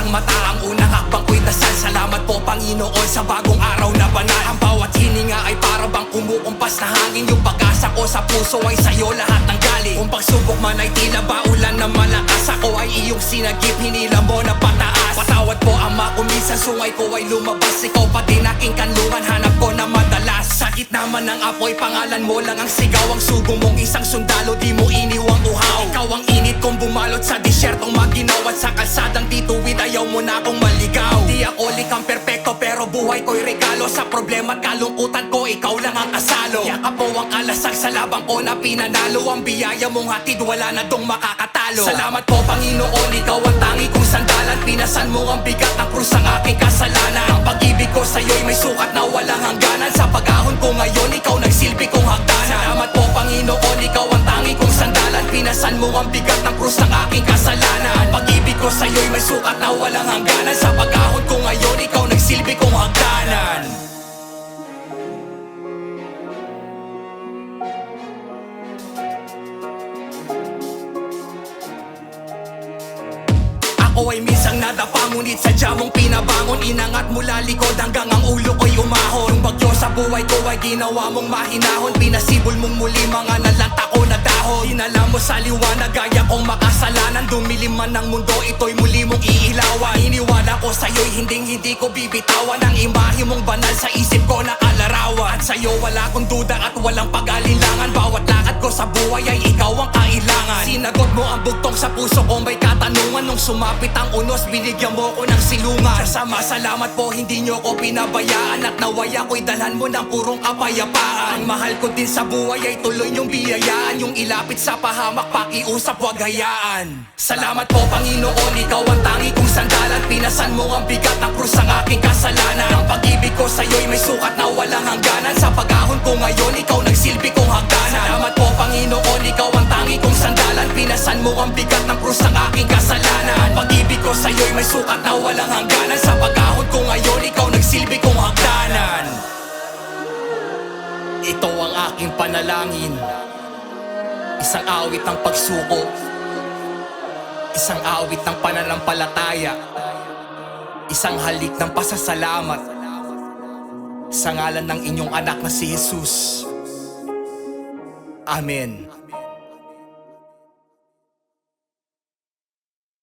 ng mata. Ang unang hakbang ko'y dasal. Salamat po Panginoon sa bagong araw na banal. Ang bawat hininga ay para bang kumukumpas na hangin. Yung pag-asa ko sa puso ay sa'yo lahat ng galing. Kung pagsubok man ay tila ba ulan na malakas, ako ay iyong sinagip, hinila mo na pataas. Patawad po Ama kung minsan sungay ko ay lumabas. Ikaw pa din aking kanlungan, hanap ko na madalas. Sa gitna man ng apoy, pangalan mo lang ang sigaw. Ang sugo mong isang sundalo, di mo iniwang uhaw. Ikaw ang init kong bumalot sa disyertong maginaw. At sa kalsadang tituwid, ayaw mo na akong maligaw. Di ako likang perpekto pero buhay ko'y regalo. Sa problema at kalungkutan ko, ikaw lang ang kasalo. Yakap mo ang kalasag sa labang ko na pinanalo. Ang biyaya mong hatid, wala na dong makakatalo. Salamat po Panginoon, ikaw ang tangi kong sandalan. Pinasan mo ang bigat ng krus ang aking kasalanan. Ang pag-ibig ko sa'yo'y may sukat na walang hangganan. Sa pag-ahon ko ngayon, ikaw nagsilbi kong hagdanan. Salamat po Panginoon, ikaw ang tangi kong sandalan. Pinasan mo ang bigat ng krus ng aking kasalanan. Ang pag-ibig ko sa'yo'y may sukat na walang hangganan. Sa pag-ahon ko ngayon, ikaw nagsilbi kong hagdanan. Ako ay minsang nadapa, ngunit sadya mong pinabangon. Inangat mula likod hanggang ang ulo ko'y umahon. Yung bagyo sa buhay ko ay ginawa mong mahinahon. Pinasibol mong muli mga nalanta ko na dahon. Dinala mo sa liwanag gaya kong makasalanan. Dumilim man ang mundo, ito'y muli mong iilawan. Iniwala ko sa'yo'y hindi ko bibitawan. Ang imahe mong banal sa isip ko nakalarawan. At sa'yo wala kong duda at walang pag-alinlangan. Bawat lakad ko sa buhay ay ikaw ang kailangan. Sinagot mo ang bugtong sa puso ko, may katanungan. Nung sumapit ang unos, binigyan mo ko ng silungan. Sama salamat po, hindi nyo ko pinabayaan. At naway ako'y dalhan mo ng purong kapayapaan. Ang mahal ko din sa buhay ay tuloy nyong biyayaan. Yung ilapit sa pahamak, pakiusap, wag hayaan. Salamat po Panginoon, ikaw ang tangi kong sandalan. Pinasan mo ang bigat ng krus ang aking kasalanan. Ang pag-ibig ko sa'yo'y may sukat na walang hangganan. Sa pag-ahon ko ngayon, ikaw nagsilbi kong hagdanan. Salamat po Panginoon, ikaw ang tangi kong sandalan. Pinasan mo ang bigat ng krus ng aking kasalanan. Ang pag-ibig ko sa'yo'y may sukat na walang hangganan. Sa pag-ahon ko ngayon, ikaw nagsilbi kong hagdanan. Ito ang aking panalangin, isang awit ng pagsuko, isang awit ng pananampalataya, isang halik ng pasasalamat, sa ngalan ng inyong anak na si Jesus. Amen.